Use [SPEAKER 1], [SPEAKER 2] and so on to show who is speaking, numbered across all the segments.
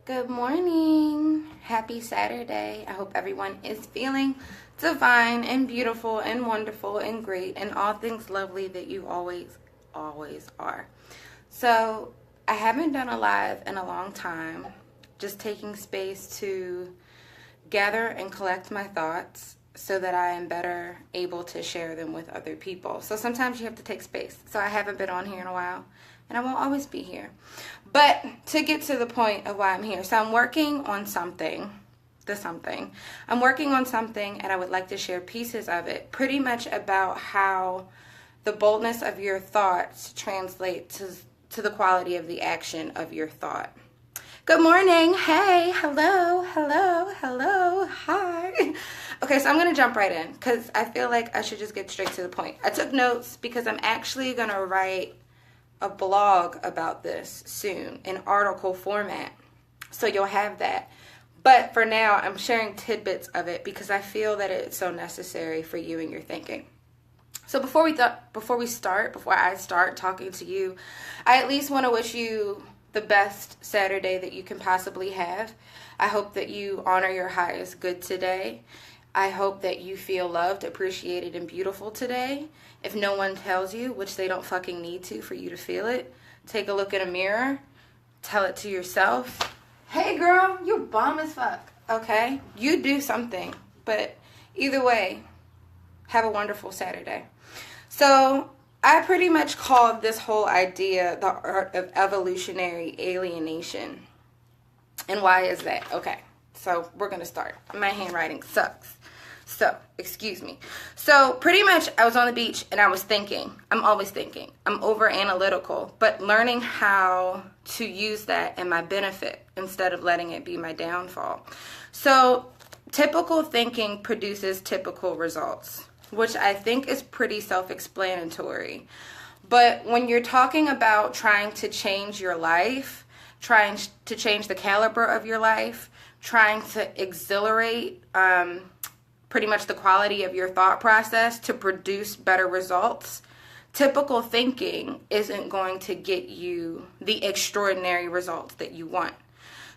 [SPEAKER 1] Good morning. Happy Saturday. I hope everyone is feeling divine and beautiful and wonderful and great and all things lovely that you always are. So, I haven't done a live in a long time, just taking space to gather and collect my thoughts so that I am better able to share them with other people. So sometimes you have to take space. So I haven't been on here in a while, and I won't always be here. But to get to the point of why I'm here, so I'm working on something, I'm working on something, and I would like to share pieces of it, pretty much about how the boldness of your thoughts translate to the quality of the action of your thought. Good morning. Hey, hello, hi. Okay, so I'm going to jump right in because I feel like I should just get straight to the point. I took notes because I'm actually going to write a blog about this soon in article format. So you'll have that. But for now, I'm sharing tidbits of it because I feel that it's so necessary for you and your thinking. So before I start talking to you, I at least want to wish you the best Saturday that you can possibly have. I hope that you honor your highest good today. I hope that you feel loved, appreciated, and beautiful today. If no one tells you, which they don't fucking need to for you to feel it, take a look in a mirror, tell it to yourself. Hey girl, you bomb as fuck, okay? You do something, but either way, have a wonderful Saturday. So I pretty much called this whole idea the art of evolutionary alienation. And why is that? Okay, so we're going to start. My handwriting sucks. So, excuse me. So, pretty much I was on the beach and I was thinking. I'm always thinking. I'm over analytical, but learning how to use that in my benefit instead of letting it be my downfall. So, typical thinking produces typical results, which I think is pretty self-explanatory. But when you're talking about trying to change your life, trying to change the caliber of your life, trying to exhilarate pretty much the quality of your thought process to produce better results, typical thinking isn't going to get you the extraordinary results that you want.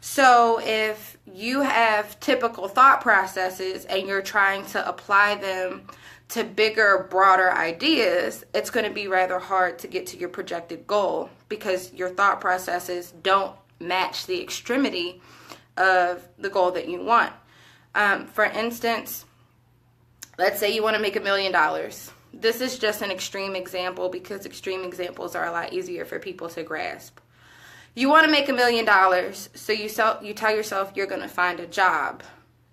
[SPEAKER 1] So if you have typical thought processes and you're trying to apply them to bigger, broader ideas, it's going to be rather hard to get to your projected goal because your thought processes don't match the extremity of the goal that you want. For instance, let's say you want to make $1 million. This is just an extreme example because extreme examples are a lot easier for people to grasp. You want to make $1 million, so you tell yourself you're going to find a job,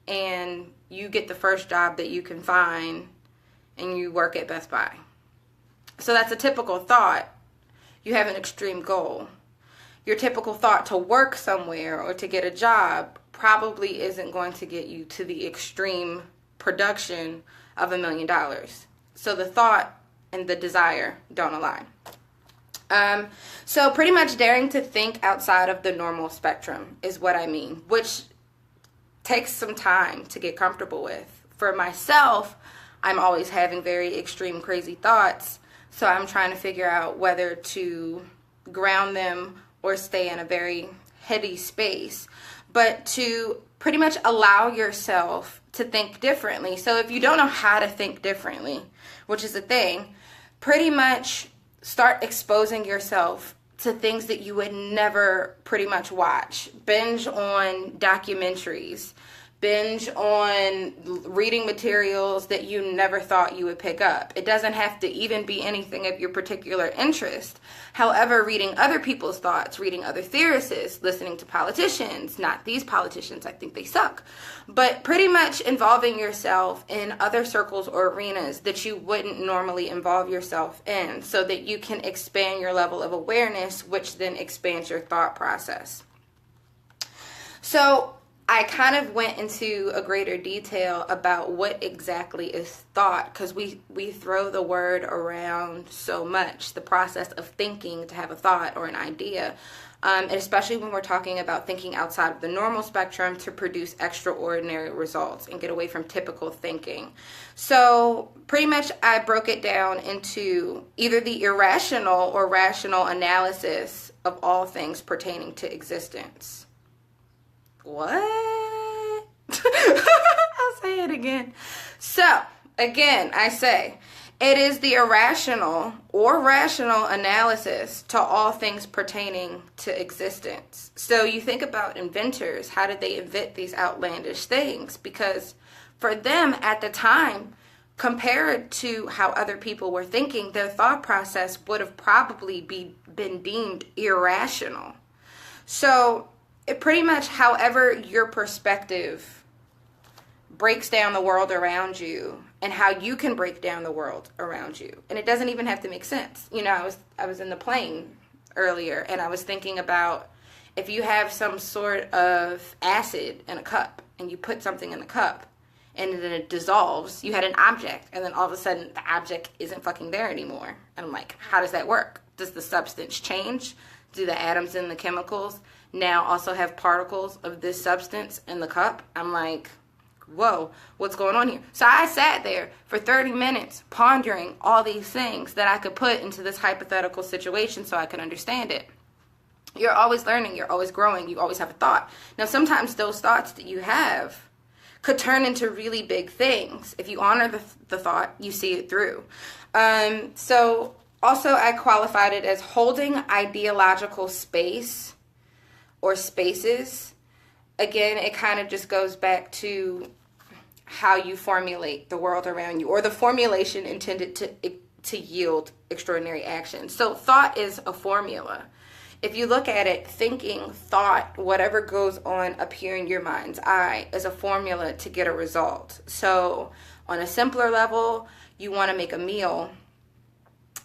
[SPEAKER 1] and you get the first job that you can find, and you work at Best Buy. So that's a typical thought. You have an extreme goal. Your typical thought to work somewhere or to get a job probably isn't going to get you to the extreme production of $1 million. So the thought and the desire don't align. So pretty much daring to think outside of the normal spectrum is what I mean, which takes some time to get comfortable with. For myself, I'm always having very extreme, crazy thoughts, so I'm trying to figure out whether to ground them or stay in a very heady space, but to pretty much allow yourself to think differently. So if you don't know how to think differently, which is a thing, pretty much start exposing yourself to things that you would never pretty much watch. Binge on documentaries. Binge on reading materials that you never thought you would pick up. It doesn't have to even be anything of your particular interest. However, reading other people's thoughts, reading other theorists, listening to politicians, not these politicians, I think they suck, but pretty much involving yourself in other circles or arenas that you wouldn't normally involve yourself in so that you can expand your level of awareness, which then expands your thought process. So I kind of went into a greater detail about what exactly is thought, because we throw the word around so much, the process of thinking to have a thought or an idea, and especially when we're talking about thinking outside of the normal spectrum to produce extraordinary results and get away from typical thinking. So pretty much I broke it down into either the irrational or rational analysis of all things pertaining to existence. What? I'll say it again. So, again, I say, it is the irrational or rational analysis to all things pertaining to existence. So you think about inventors. How did they invent these outlandish things? Because for them at the time, compared to how other people were thinking, their thought process would have probably been deemed irrational. So it pretty much, however your perspective breaks down the world around you, and how you can break down the world around you. And it doesn't even have to make sense. You know, I was in the plane earlier, and I was thinking about if you have some sort of acid in a cup, and you put something in the cup, and then it dissolves, you had an object, and then all of a sudden the object isn't fucking there anymore. And I'm like, how does that work? Does the substance change? Do the atoms in the chemicals now also have particles of this substance in the cup? I'm like, whoa, what's going on here? So I sat there for 30 minutes pondering all these things that I could put into this hypothetical situation so I could understand it. You're always learning, you're always growing, you always have a thought. Now sometimes those thoughts that you have could turn into really big things. If you honor the thought, you see it through. So also I qualified it as holding ideological space or spaces. Again, it kind of just goes back to how you formulate the world around you, or the formulation intended to yield extraordinary action. So thought is a formula. If you look at it, thinking, thought, whatever goes on up here in your mind's eye is a formula to get a result. So on a simpler level, you want to make a meal.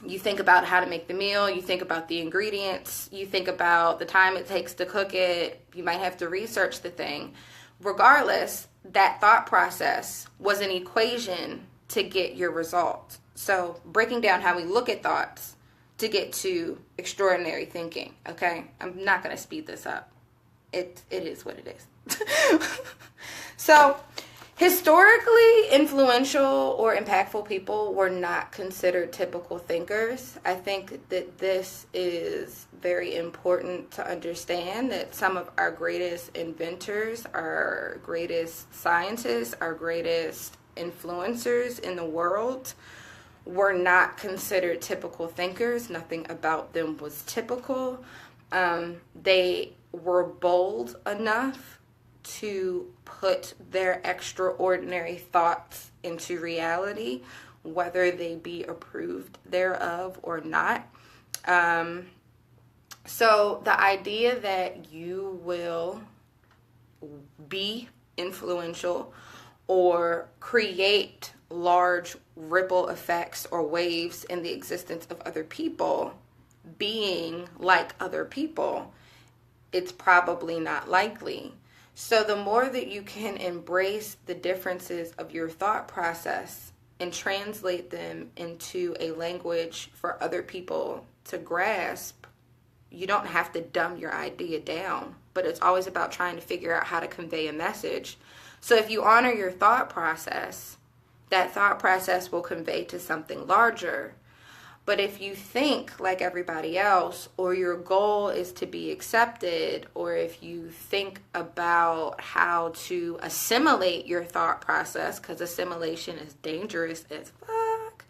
[SPEAKER 1] You think about how to make the meal, you think about the ingredients, you think about the time it takes to cook it, you might have to research the thing. Regardless, that thought process was an equation to get your result. So breaking down how we look at thoughts to get to extraordinary thinking, okay? I'm not going to speed this up. It is what it is. So historically, influential or impactful people were not considered typical thinkers. I think that this is very important to understand, that some of our greatest inventors, our greatest scientists, our greatest influencers in the world were not considered typical thinkers. Nothing about them was typical. They were bold enough to put their extraordinary thoughts into reality, whether they be approved thereof or not. So the idea that you will be influential or create large ripple effects or waves in the existence of other people, being like other people, it's probably not likely. So the more that you can embrace the differences of your thought process and translate them into a language for other people to grasp, you don't have to dumb your idea down, but it's always about trying to figure out how to convey a message. So if you honor your thought process, that thought process will convey to something larger. But if you think like everybody else, or your goal is to be accepted, or if you think about how to assimilate your thought process, because assimilation is dangerous as fuck.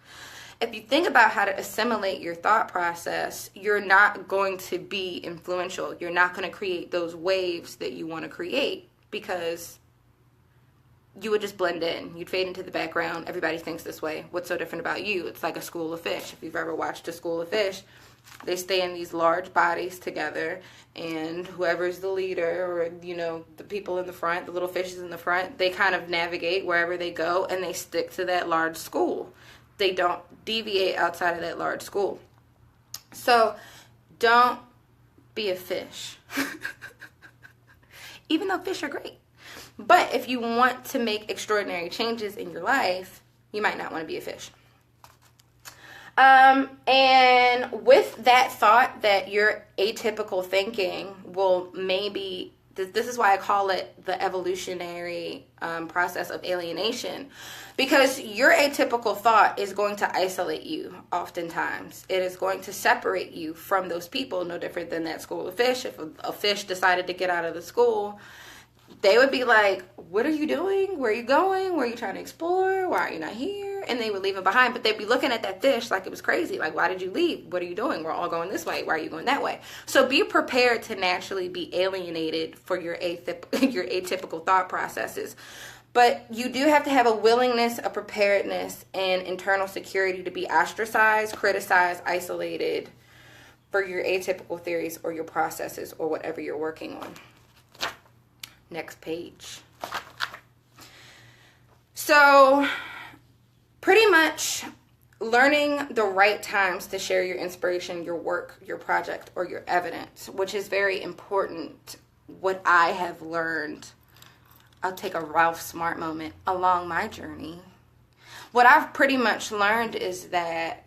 [SPEAKER 1] If you think about how to assimilate your thought process, you're not going to be influential. You're not going to create those waves that you want to create, because you would just blend in. You'd fade into the background. Everybody thinks this way. What's so different about you? It's like a school of fish. If you've ever watched a school of fish, they stay in these large bodies together, and whoever's the leader, or, the people in the front, the little fishes in the front, they kind of navigate wherever they go, and they stick to that large school. They don't deviate outside of that large school. So don't be a fish. Even though fish are great. But if you want to make extraordinary changes in your life, you might not want to be a fish. And with that thought that your atypical thinking will maybe, this is why I call it the evolutionary process of alienation, because your atypical thought is going to isolate you oftentimes. It is going to separate you from those people, no different than that school of fish. If a fish decided to get out of the school, they would be like, what are you doing? Where are you going? Where are you trying to explore? Why are you not here? And they would leave it behind. But they'd be looking at that fish like it was crazy. Like, why did you leave? What are you doing? We're all going this way. Why are you going that way? So be prepared to naturally be alienated for your atypical thought processes. But you do have to have a willingness, a preparedness, and internal security to be ostracized, criticized, isolated for your atypical theories or your processes or whatever you're working on. Next page. So, pretty much learning the right times to share your inspiration, your work, your project, or your evidence, which is very important. What I have learned, I'll take a Ralph Smart moment along my journey. What I've pretty much learned is that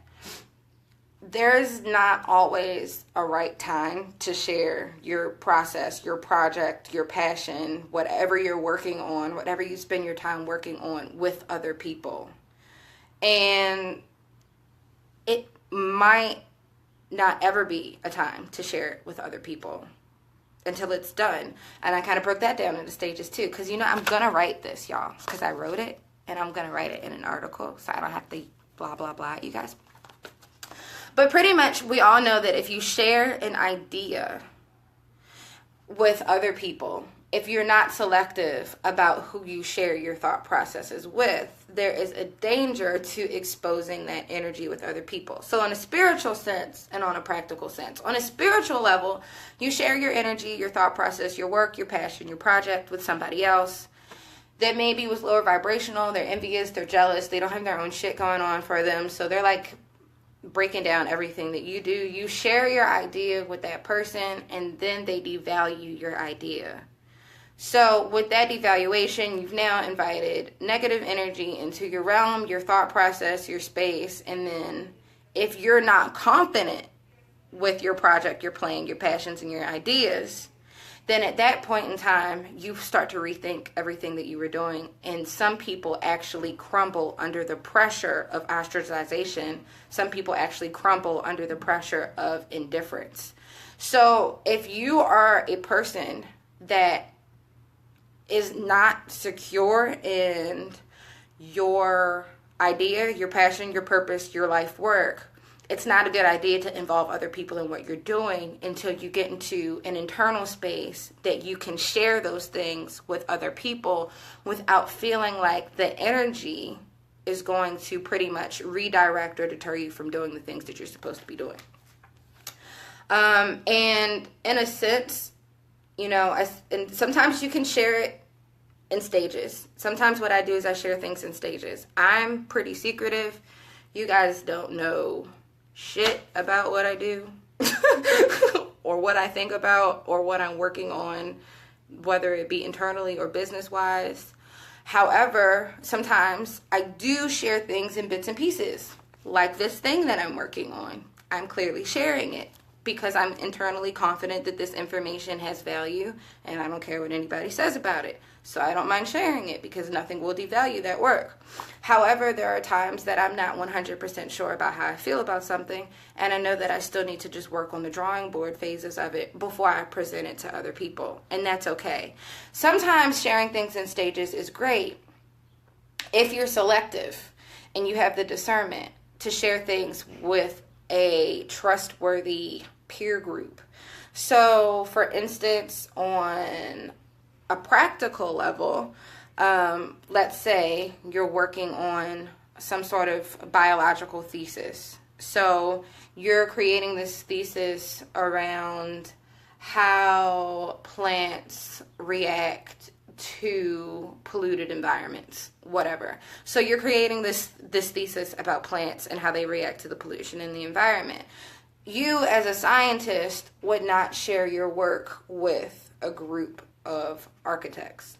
[SPEAKER 1] there's not always a right time to share your process, your project, your passion, whatever you're working on, whatever you spend your time working on with other people. And it might not ever be a time to share it with other people until it's done. And I kind of broke that down into stages too, because, I'm going to write this, y'all, because I wrote it, and I'm going to write it in an article, so I don't have to blah, blah, blah, you guys. But pretty much we all know that if you share an idea with other people, if you're not selective about who you share your thought processes with, there is a danger to exposing that energy with other people. So in a spiritual sense and on a practical sense, on a spiritual level, you share your energy, your thought process, your work, your passion, your project with somebody else that maybe was lower vibrational, they're envious, they're jealous, they don't have their own shit going on for them, so they're like breaking down everything that you do. You share your idea with that person, and then they devalue your idea. So with that devaluation, you've now invited negative energy into your realm, your thought process, your space, and then if you're not confident with your project, your plan, your passions, and your ideas, then at that point in time, you start to rethink everything that you were doing. And some people actually crumble under the pressure of ostracization. Some people actually crumble under the pressure of indifference. So if you are a person that is not secure in your idea, your passion, your purpose, your life work, it's not a good idea to involve other people in what you're doing until you get into an internal space that you can share those things with other people without feeling like the energy is going to pretty much redirect or deter you from doing the things that you're supposed to be doing. And in a sense, and sometimes you can share it in stages. Sometimes what I do is I share things in stages. I'm pretty secretive. You guys don't know shit about what I do or what I think about or what I'm working on, whether it be internally or business-wise. However, sometimes I do share things in bits and pieces, like this thing that I'm working on. I'm clearly sharing it because I'm internally confident that this information has value, and I don't care what anybody says about it. So I don't mind sharing it because nothing will devalue that work. However, there are times that I'm not 100% sure about how I feel about something, and I know that I still need to just work on the drawing board phases of it before I present it to other people, and that's okay. Sometimes sharing things in stages is great if you're selective and you have the discernment to share things with a trustworthy peer group. So, for instance, on a practical level, let's say you're working on some sort of biological thesis. So you're creating this thesis around how plants react to polluted environments, whatever. So you're creating this thesis about plants and how they react to the pollution in the environment. You, as a scientist, would not share your work with a group of architects.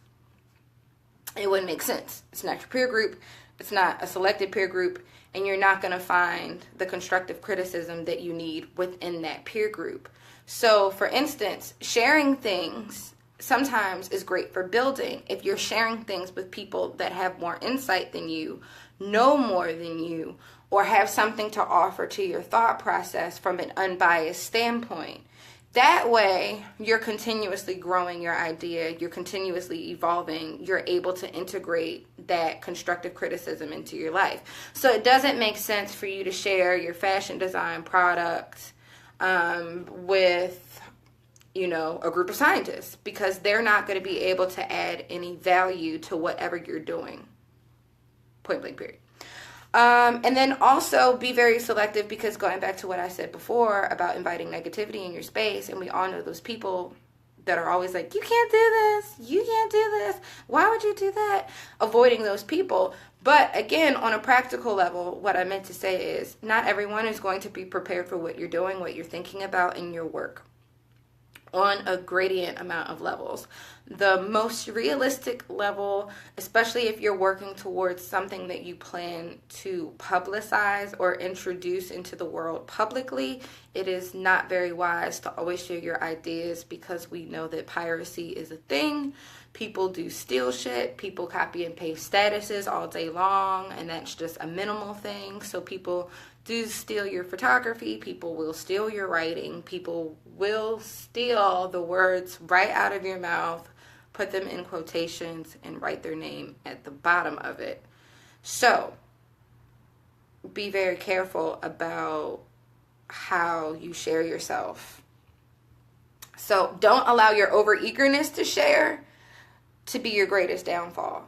[SPEAKER 1] It wouldn't make sense. It's not your peer group. It's not a selected peer group. And you're not going to find the constructive criticism that you need within that peer group. So, for instance, sharing things sometimes is great for building. If you're sharing things with people that have more insight than you, know more than you, or have something to offer to your thought process from an unbiased standpoint, That way, you're continuously growing your idea, you're continuously evolving, you're able to integrate that constructive criticism into your life. So it doesn't make sense for you to share your fashion design product with, you know, a group of scientists, because they're not going to be able to add any value to whatever you're doing. Point blank, period. And then also be very selective, because going back to what I said before about inviting negativity in your space, and we all know those people that are always like, you can't do this, you can't do this, why would you do that? Avoiding those people. But again, on a practical level, what I meant to say is not everyone is going to be prepared for what you're doing, what you're thinking about in your work, on a gradient amount of levels. The most realistic level, especially if you're working towards something that you plan to publicize or introduce into the world publicly, it is not very wise to always share your ideas, because we know that piracy is a thing. People do steal shit. People copy and paste statuses all day long, and that's just a minimal thing. So people do steal your photography. People will steal your writing. People will steal the words right out of your mouth, put them in quotations, and write their name at the bottom of it. So be very careful about how you share yourself. So don't allow your overeagerness to share to be your greatest downfall.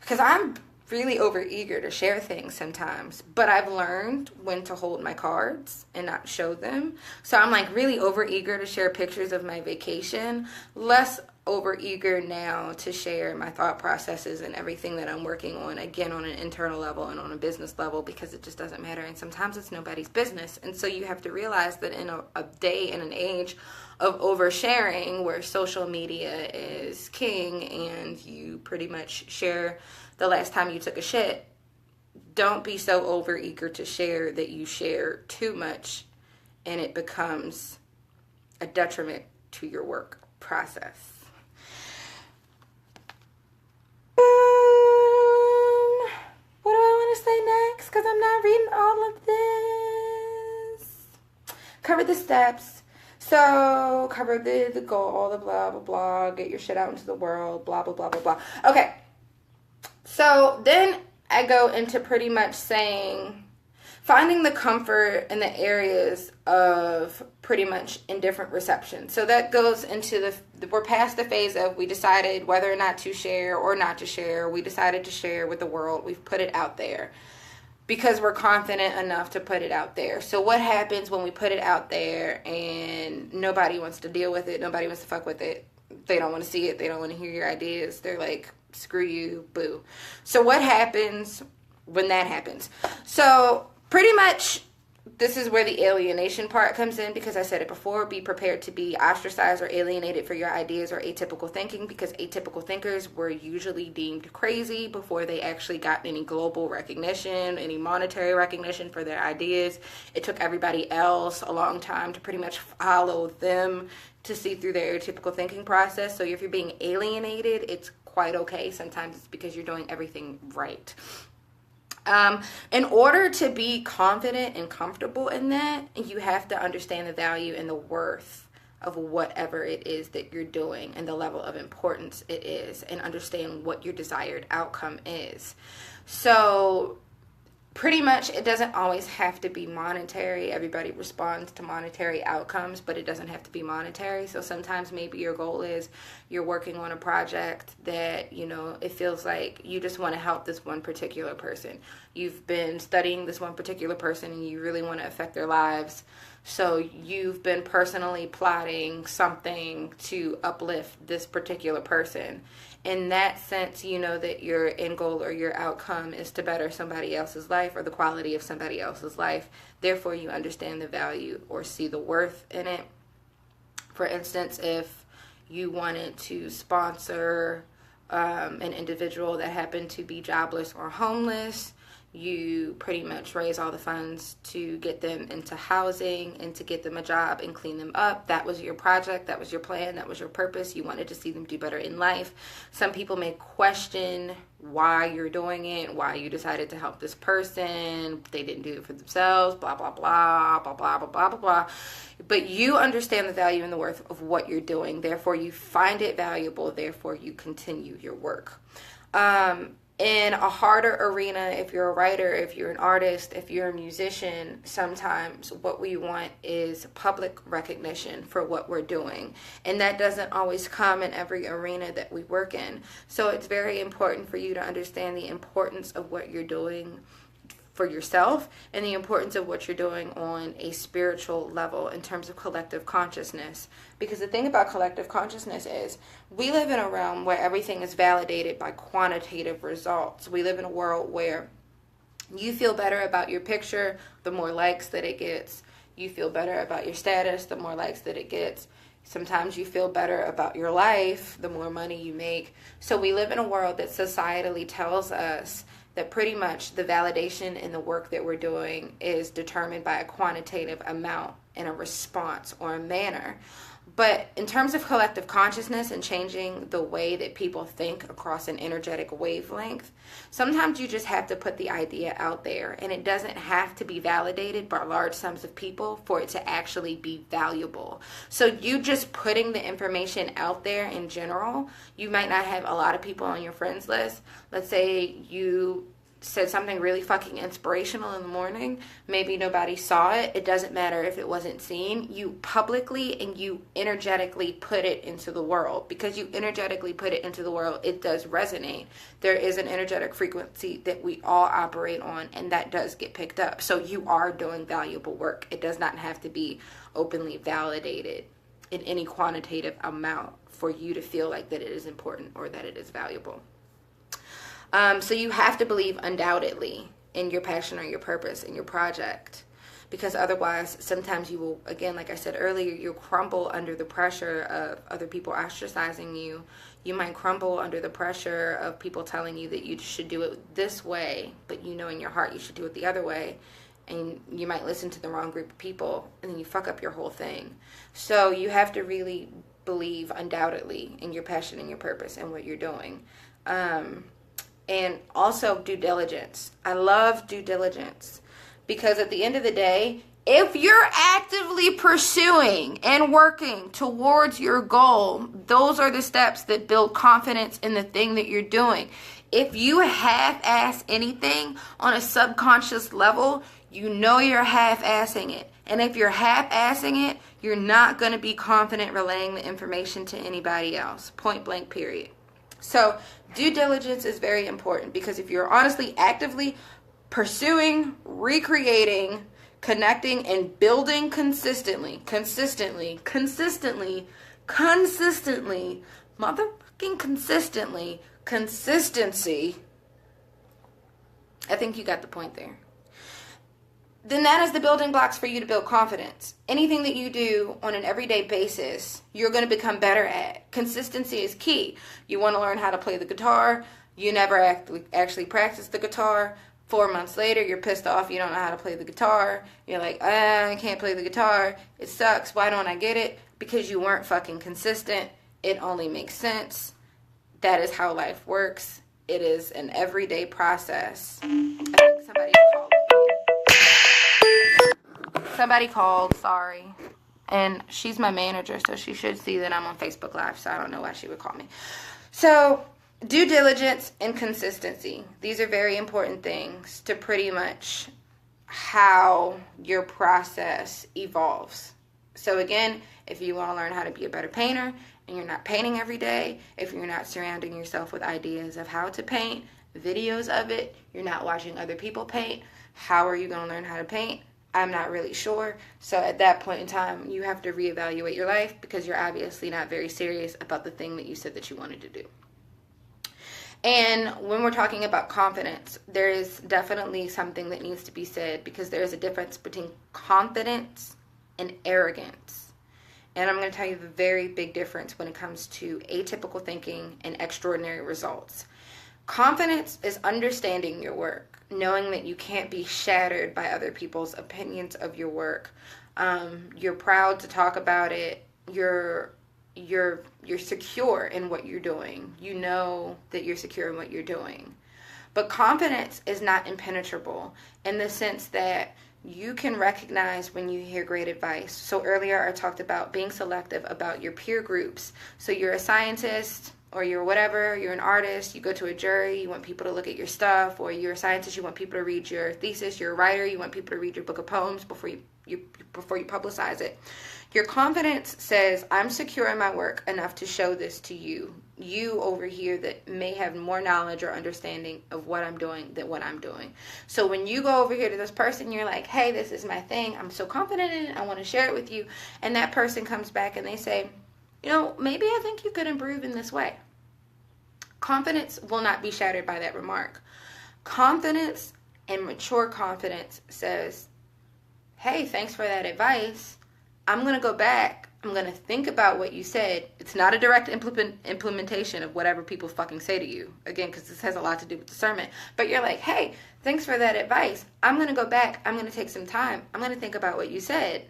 [SPEAKER 1] Because I'm really overeager to share things sometimes, but I've learned when to hold my cards and not show them. So I'm like really overeager to share pictures of my vacation, less overeager now to share my thought processes and everything that I'm working on, again, on an internal level and on a business level, because it just doesn't matter. And sometimes it's nobody's business. And so you have to realize that in a day and an age of oversharing, where social media is king and you pretty much share the last time you took a shit, don't be so overeager to share that you share too much and it becomes a detriment to your work process. What do I want to say next? Because I'm not reading all of this. Cover the steps. So, cover the goal, the blah, blah, blah. Get your shit out into the world, blah, blah, blah, blah, blah. Okay. So, then I go into pretty much saying, finding the comfort in the areas of pretty much indifferent reception. So that goes into we're past the phase of we decided whether or not to share or not to share. We decided to share with the world. We've put it out there because we're confident enough to put it out there. So what happens when we put it out there and nobody wants to deal with it? Nobody wants to fuck with it. They don't want to see it. They don't want to hear your ideas. They're like, screw you, boo. So what happens when that happens? So pretty much, this is where the alienation part comes in, because I said it before, be prepared to be ostracized or alienated for your ideas or atypical thinking, because atypical thinkers were usually deemed crazy before they actually got any global recognition, any monetary recognition for their ideas. It took everybody else a long time to pretty much follow them to see through their atypical thinking process. So if you're being alienated, it's quite okay. Sometimes it's because you're doing everything right. In order to be confident and comfortable in that, you have to understand the value and the worth of whatever it is that you're doing and the level of importance it is, and understand what your desired outcome is. So pretty much, it doesn't always have to be monetary. Everybody responds to monetary outcomes, but it doesn't have to be monetary. So sometimes maybe your goal is you're working on a project that, you know, it feels like you just want to help this one particular person. You've been studying this one particular person and you really want to affect their lives. So you've been personally plotting something to uplift this particular person. In that sense, you know that your end goal or your outcome is to better somebody else's life or the quality of somebody else's life. Therefore, you understand the value or see the worth in it. For instance, if you wanted to sponsor an individual that happened to be jobless or homeless, You pretty much raise all the funds to get them into housing and to get them a job and clean them up. That was your project. That was your plan. That was your purpose. You wanted to see them do better in life. Some people may question why you're doing it, why you decided to help this person. They didn't do it for themselves, blah, blah, blah, blah, blah, blah, blah, blah, blah. But you understand the value and the worth of what you're doing. Therefore, you find it valuable. Therefore, you continue your work. In a harder arena, if you're a writer, if you're an artist, if you're a musician, sometimes what we want is public recognition for what we're doing. And that doesn't always come in every arena that we work in. So it's very important for you to understand the importance of what you're doing for yourself and the importance of what you're doing on a spiritual level in terms of collective consciousness. Because the thing about collective consciousness is we live in a realm where everything is validated by quantitative results. We live in a world where you feel better about your picture the more likes that it gets. You feel better about your status the more likes that it gets. Sometimes you feel better about your life the more money you make. So we live in a world that societally tells us that pretty much the validation in the work that we're doing is determined by a quantitative amount and a response or a manner. But in terms of collective consciousness and changing the way that people think across an energetic wavelength, sometimes you just have to put the idea out there, and it doesn't have to be validated by large sums of people for it to actually be valuable. So you just putting the information out there in general, you might not have a lot of people on your friends list. Let's say you said something really fucking inspirational in the morning. Maybe nobody saw it. It doesn't matter if it wasn't seen. You publicly and you energetically put it into the world. Because you energetically put it into the world, it does resonate. There is an energetic frequency that we all operate on, and that does get picked up. So you are doing valuable work. It does not have to be openly validated in any quantitative amount for you to feel like that it is important or that it is valuable. So you have to believe undoubtedly in your passion or your purpose in your project, because otherwise sometimes you will, again, like I said earlier, you'll crumble under the pressure of other people ostracizing you. You might crumble under the pressure of people telling you that you should do it this way, but you know in your heart you should do it the other way. And you might listen to the wrong group of people, and then you fuck up your whole thing. So you have to really believe undoubtedly in your passion and your purpose and what you're doing. And also due diligence. I love due diligence because at the end of the day, if you're actively pursuing and working towards your goal, those are the steps that build confidence in the thing that you're doing. If you half-ass anything on a subconscious level, you know you're half-assing it. And if you're half-assing it, you're not going to be confident relaying the information to anybody else. Point blank, period. So due diligence is very important because if you're honestly actively pursuing, recreating, connecting, and building consistently, motherfucking consistently, consistency, I think you got the point there. Then that is the building blocks for you to build confidence. Anything that you do on an everyday basis, you're going to become better at. Consistency is key. You want to learn how to play the guitar. You never actually practice the guitar. 4 months later, you're pissed off. You don't know how to play the guitar. You're like, I can't play the guitar. It sucks. Why don't I get it? Because you weren't fucking consistent. It only makes sense. That is how life works. It is an everyday process. I think somebody called me. Somebody called, sorry. And she's my manager, so she should see that I'm on Facebook Live, so I don't know why she would call me. So, due diligence and consistency. These are very important things to pretty much how your process evolves. So again, if you want to learn how to be a better painter, and you're not painting every day, if you're not surrounding yourself with ideas of how to paint, videos of it, you're not watching other people paint, how are you going to learn how to paint? I'm not really sure. So at that point in time, you have to reevaluate your life because you're obviously not very serious about the thing that you said that you wanted to do. And when we're talking about confidence, there is definitely something that needs to be said because there is a difference between confidence and arrogance. And I'm going to tell you the very big difference when it comes to atypical thinking and extraordinary results. Confidence is understanding your work, knowing that you can't be shattered by other people's opinions of your work. You're proud to talk about it. You're secure in what you're doing. You know that you're secure in what you're doing. But confidence is not impenetrable in the sense that you can recognize when you hear great advice. So earlier I talked about being selective about your peer groups. So you're a scientist, or you're whatever, you're an artist, you go to a jury, you want people to look at your stuff, or you're a scientist, you want people to read your thesis, you're a writer, you want people to read your book of poems before you publicize it. Your confidence says, I'm secure in my work enough to show this to you. You over here that may have more knowledge or understanding of what I'm doing than what I'm doing. So when you go over here to this person, you're like, hey, this is my thing. I'm so confident in it. I want to share it with you. And that person comes back and they say, maybe I think you could improve in this way. Confidence will not be shattered by that remark. Confidence and mature confidence says, hey, thanks for that advice. I'm going to go back. I'm going to think about what you said. It's not a direct implementation of whatever people fucking say to you. Again, because this has a lot to do with discernment. But you're like, hey, thanks for that advice. I'm going to go back. I'm going to take some time. I'm going to think about what you said.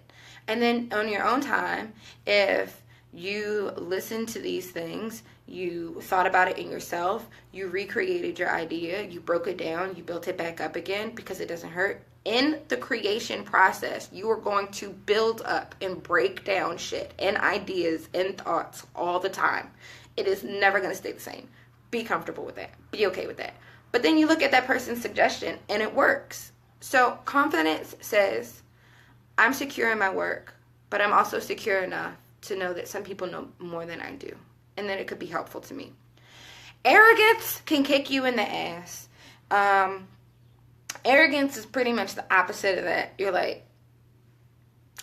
[SPEAKER 1] And then on your own time, if you listened to these things, you thought about it in yourself, you recreated your idea, you broke it down, you built it back up again because it doesn't hurt. In the creation process, you are going to build up and break down shit and ideas and thoughts all the time. It is never going to stay the same. Be comfortable with that. Be okay with that. But then you look at that person's suggestion and it works. So confidence says, I'm secure in my work, but I'm also secure enough to know that some people know more than I do, and that it could be helpful to me. Arrogance can kick you in the ass. Arrogance is pretty much the opposite of that. You're like,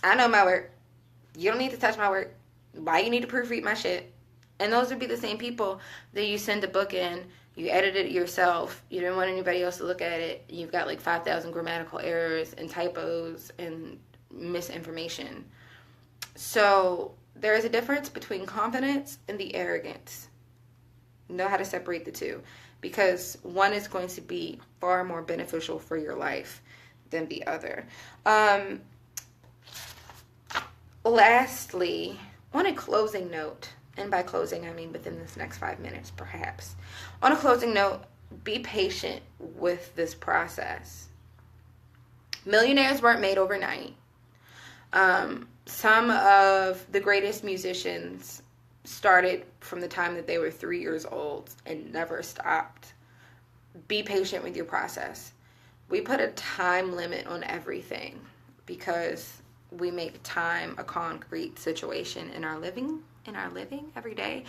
[SPEAKER 1] I know my work. You don't need to touch my work. Why you need to proofread my shit? And those would be the same people that you send a book in, you edit it yourself, you didn't want anybody else to look at it, you've got like 5,000 grammatical errors and typos and misinformation. So there is a difference between confidence and the arrogance. Know how to separate the two, because one is going to be far more beneficial for your life than the other. Lastly, on a closing note, and by closing I mean within this next 5 minutes perhaps. On a closing note, be patient with this process. Millionaires weren't made overnight. Some of the greatest musicians started from the time that they were 3 years old and never stopped. Be patient with your process. We put a time limit on everything because we make time a concrete situation in our living every day.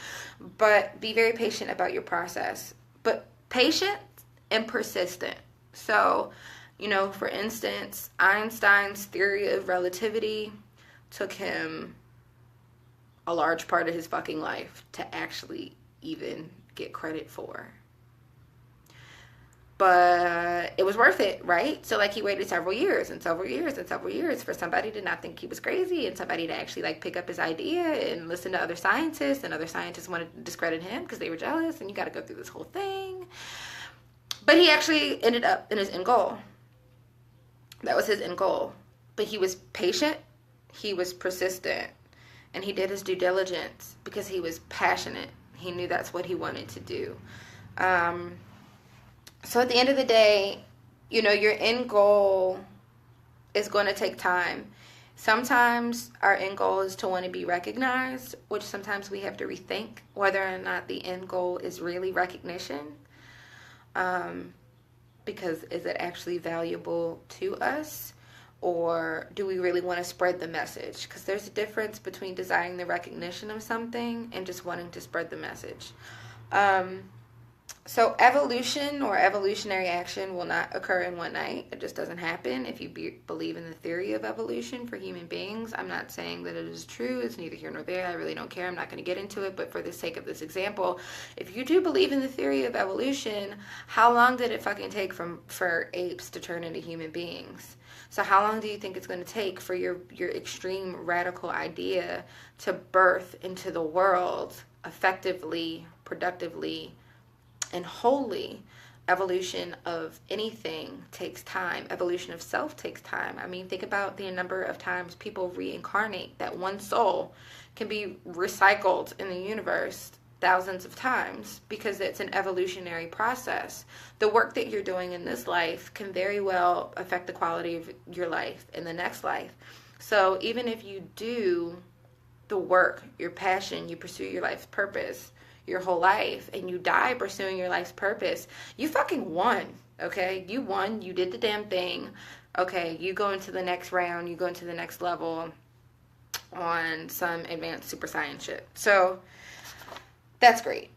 [SPEAKER 1] But be very patient about your process. But patient and persistent. So, for instance, Einstein's theory of relativity took him a large part of his fucking life to actually even get credit for. But it was worth it, right? So he waited several years for somebody to not think he was crazy, and somebody to actually pick up his idea and listen to other scientists, and other scientists wanted to discredit him because they were jealous, and you got to go through this whole thing. But he actually ended up in his end goal. That was his end goal. But he was patient, he was persistent, and he did his due diligence because he was passionate. He knew that's what he wanted to do. So at the end of the day, your end goal is going to take time. Sometimes our end goal is to want to be recognized, which sometimes we have to rethink whether or not the end goal is really recognition. Because is it actually valuable to us? Or do we really want to spread the message? Because there's a difference between desiring the recognition of something and just wanting to spread the message. So evolution or evolutionary action will not occur in one night. It just doesn't happen. If you believe in the theory of evolution for human beings, I'm not saying that it is true. It's neither here nor there. I really don't care. I'm not going to get into it. But for the sake of this example, if you do believe in the theory of evolution, how long did it fucking take for apes to turn into human beings? So how long do you think it's going to take for your extreme radical idea to birth into the world effectively, productively, and wholly. Evolution of anything takes time. Evolution of self takes time. I mean, think about the number of times people reincarnate. That one soul can be recycled in the universe thousands of times because it's an evolutionary process. The work that you're doing in this life can very well affect the quality of your life in the next life. So even if you do the work, your passion, you pursue your life's purpose your whole life, and you die pursuing your life's purpose, you fucking won, okay? You won. You did the damn thing. Okay, you go into the next round. You go into the next level on some advanced super science shit. So that's great.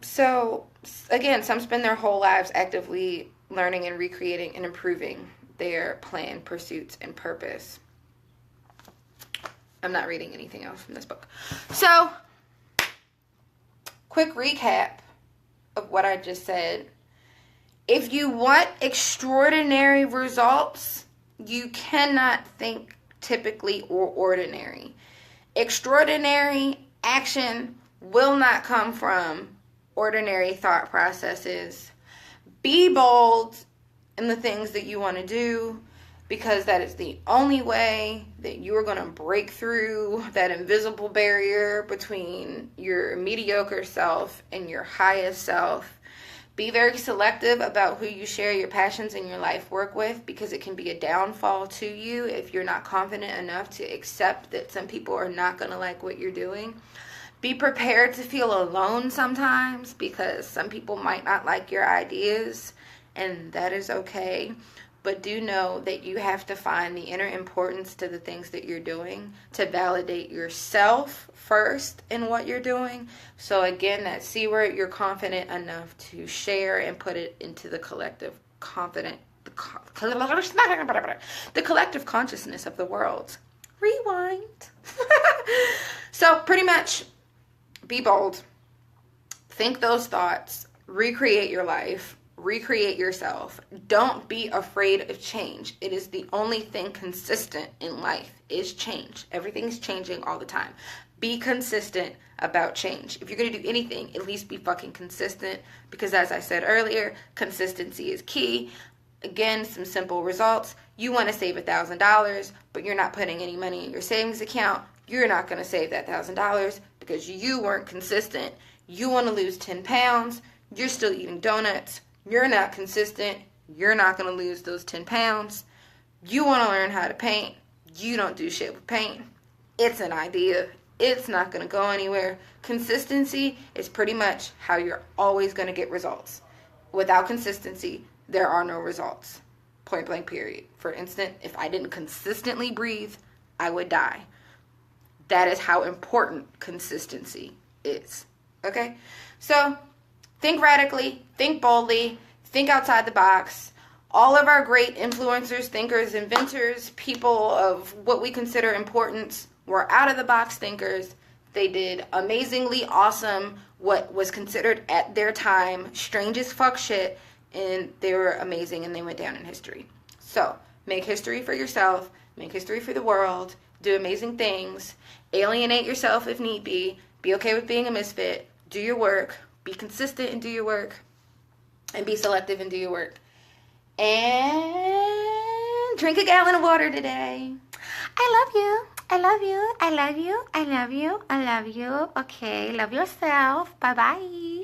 [SPEAKER 1] So again, some spend their whole lives actively learning and recreating and improving their plan, pursuits, and purpose. I'm not reading anything else from this book. So, quick recap of what I just said. If you want extraordinary results, you cannot think typically or ordinary. Extraordinary action will not come from ordinary thought processes. Be bold in the things that you want to do, because that is the only way that you are going to break through that invisible barrier between your mediocre self and your highest self. Be very selective about who you share your passions and your life work with, because it can be a downfall to you if you're not confident enough to accept that some people are not going to like what you're doing. Be prepared to feel alone sometimes, because some people might not like your ideas, and that is okay. But do know that you have to find the inner importance to the things that you're doing to validate yourself first in what you're doing. So again, that C word, you're confident enough to share and put it into the collective the collective consciousness of the world. Rewind. So pretty much, be bold. Think those thoughts. Recreate your life. Recreate yourself. Don't be afraid of change. It is the only thing consistent in life is change. Everything's changing all the time. Be consistent about change. If you're going to do anything, at least be fucking consistent, because as I said earlier, consistency is key. Again, some simple results. You want to save $1,000, but you're not putting any money in your savings account. You're not going to save that $1,000 because you weren't consistent. You want to lose 10 pounds. You're still eating donuts. You're not consistent. You're not going to lose those 10 pounds. You want to learn how to paint. You don't do shit with paint. It's an idea. It's not going to go anywhere. Consistency is pretty much how you're always going to get results. Without consistency, there are no results. Point blank period. For instance, if I didn't consistently breathe, I would die. That is how important consistency is. Okay? So, think radically, think boldly, think outside the box. All of our great influencers, thinkers, inventors, people of what we consider importance were out-of-the-box thinkers. They did amazingly awesome, what was considered at their time strange as fuck shit, and they were amazing, and they went down in history. So, make history for yourself, make history for the world, do amazing things, alienate yourself if need be okay with being a misfit, do your work, be consistent and do your work, and be selective and do your work. And drink a gallon of water today. I love you. I love you. I love you. I love you. I love you. Okay, love yourself. Bye-bye.